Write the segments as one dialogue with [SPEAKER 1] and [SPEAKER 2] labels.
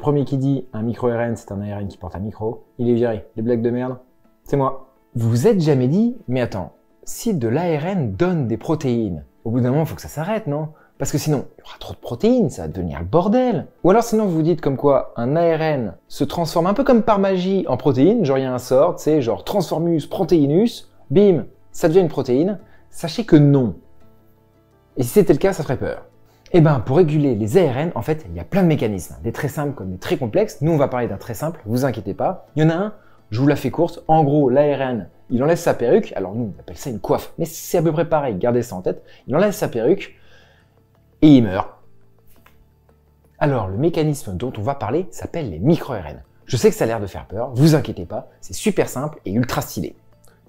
[SPEAKER 1] premier qui dit un micro-ARN, c'est un ARN qui porte un micro, il est viré. Les blagues de merde, c'est moi. Vous vous êtes jamais dit, mais attends, si de l'ARN donne des protéines, au bout d'un moment, il faut que ça s'arrête, non? Parce que sinon, il y aura trop de protéines, ça va devenir le bordel. Ou alors sinon, vous vous dites comme quoi un ARN se transforme un peu comme par magie en protéines, genre il y a un sort, tu sais, genre Transformus Proteinus, bim, ça devient une protéine. Sachez que non. Et si c'était le cas, ça ferait peur. Eh ben, pour réguler les ARN, en fait, il y a plein de mécanismes, des très simples comme des très complexes. Nous, on va parler d'un très simple, vous inquiétez pas. Il y en a un, je vous la fais courte. En gros, l'ARN, il enlève sa perruque. Alors nous, on appelle ça une coiffe, mais c'est à peu près pareil, gardez ça en tête. Il enlève sa perruque et il meurt. Alors, le mécanisme dont on va parler s'appelle les micro-ARN. Je sais que ça a l'air de faire peur, vous inquiétez pas, c'est super simple et ultra stylé.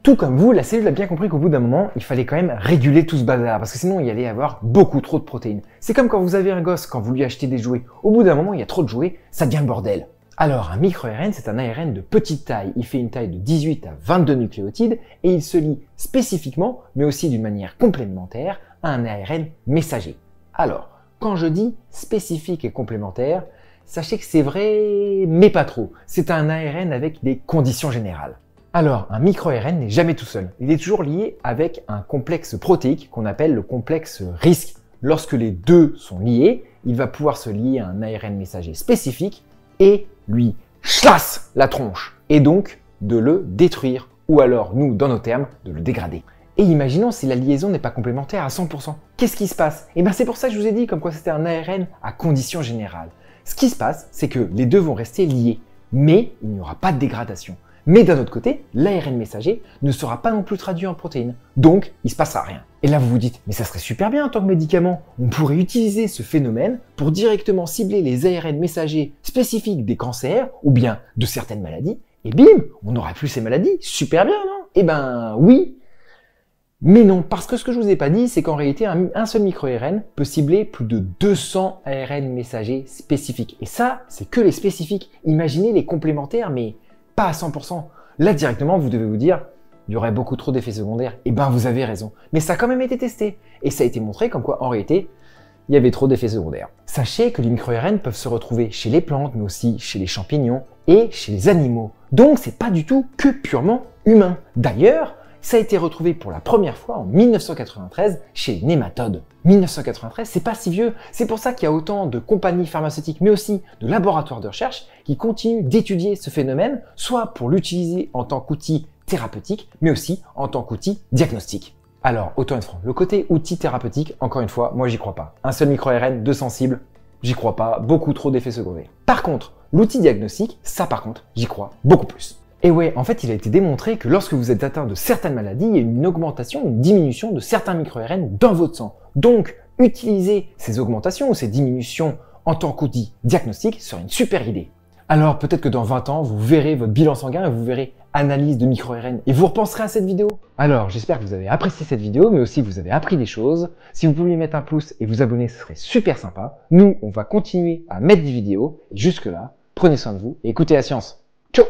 [SPEAKER 1] Tout comme vous, la cellule a bien compris qu'au bout d'un moment, il fallait quand même réguler tout ce bazar, parce que sinon il y allait y avoir beaucoup trop de protéines. C'est comme quand vous avez un gosse, quand vous lui achetez des jouets. Au bout d'un moment, il y a trop de jouets, ça devient le bordel. Alors, un micro-ARN, c'est un ARN de petite taille. Il fait une taille de 18 à 22 nucléotides et il se lie spécifiquement, mais aussi d'une manière complémentaire, à un ARN messager. Alors, quand je dis spécifique et complémentaire, sachez que c'est vrai, mais pas trop. C'est un ARN avec des conditions générales. Alors, un micro-ARN n'est jamais tout seul. Il est toujours lié avec un complexe protéique qu'on appelle le complexe risque. Lorsque les deux sont liés, il va pouvoir se lier à un ARN messager spécifique et lui chlasse la tronche, et donc de le détruire, ou alors, nous, dans nos termes, de le dégrader. Et imaginons si la liaison n'est pas complémentaire à 100%. Qu'est-ce qui se passe? Et bien c'est pour ça que je vous ai dit comme quoi c'était un ARN à condition générale. Ce qui se passe, c'est que les deux vont rester liés, mais il n'y aura pas de dégradation. Mais d'un autre côté, l'ARN messager ne sera pas non plus traduit en protéines, donc il se passera rien. Et là vous vous dites, mais ça serait super bien en tant que médicament, on pourrait utiliser ce phénomène pour directement cibler les ARN messagers spécifiques des cancers, ou bien de certaines maladies, et bim, on n'aura plus ces maladies, super bien, non? Eh ben oui, mais non, parce que ce que je vous ai pas dit, c'est qu'en réalité, un seul micro-ARN peut cibler plus de 200 ARN messagers spécifiques. Et ça, c'est que les spécifiques. Imaginez les complémentaires, mais pas à 100%. Là, directement, vous devez vous dire, il y aurait beaucoup trop d'effets secondaires. Eh ben, vous avez raison. Mais ça a quand même été testé. Et ça a été montré comme quoi, en réalité, il y avait trop d'effets secondaires. Sachez que les micro-ARN peuvent se retrouver chez les plantes, mais aussi chez les champignons et chez les animaux. Donc, c'est pas du tout que purement humain. D'ailleurs, ça a été retrouvé pour la première fois en 1993 chez les nématodes. 1993, c'est pas si vieux. C'est pour ça qu'il y a autant de compagnies pharmaceutiques, mais aussi de laboratoires de recherche qui continuent d'étudier ce phénomène, soit pour l'utiliser en tant qu'outil thérapeutique, mais aussi en tant qu'outil diagnostique. Alors, autant être franc, le côté outil thérapeutique, encore une fois, moi j'y crois pas. Un seul micro-ARN, 200 cibles, j'y crois pas, beaucoup trop d'effets secondaires. Par contre, l'outil diagnostique, ça par contre, j'y crois beaucoup plus. Et ouais, en fait, il a été démontré que lorsque vous êtes atteint de certaines maladies, il y a une augmentation, une diminution de certains micro-ARN dans votre sang. Donc, utiliser ces augmentations ou ces diminutions en tant qu'outil diagnostique serait une super idée. Alors, peut-être que dans 20 ans, vous verrez votre bilan sanguin et vous verrez analyse de micro-ARN et vous repenserez à cette vidéo. Alors, j'espère que vous avez apprécié cette vidéo, mais aussi que vous avez appris des choses. Si vous pouviez mettre un pouce et vous abonner, ce serait super sympa. Nous, on va continuer à mettre des vidéos. Et jusque-là, prenez soin de vous et écoutez la science. Ciao!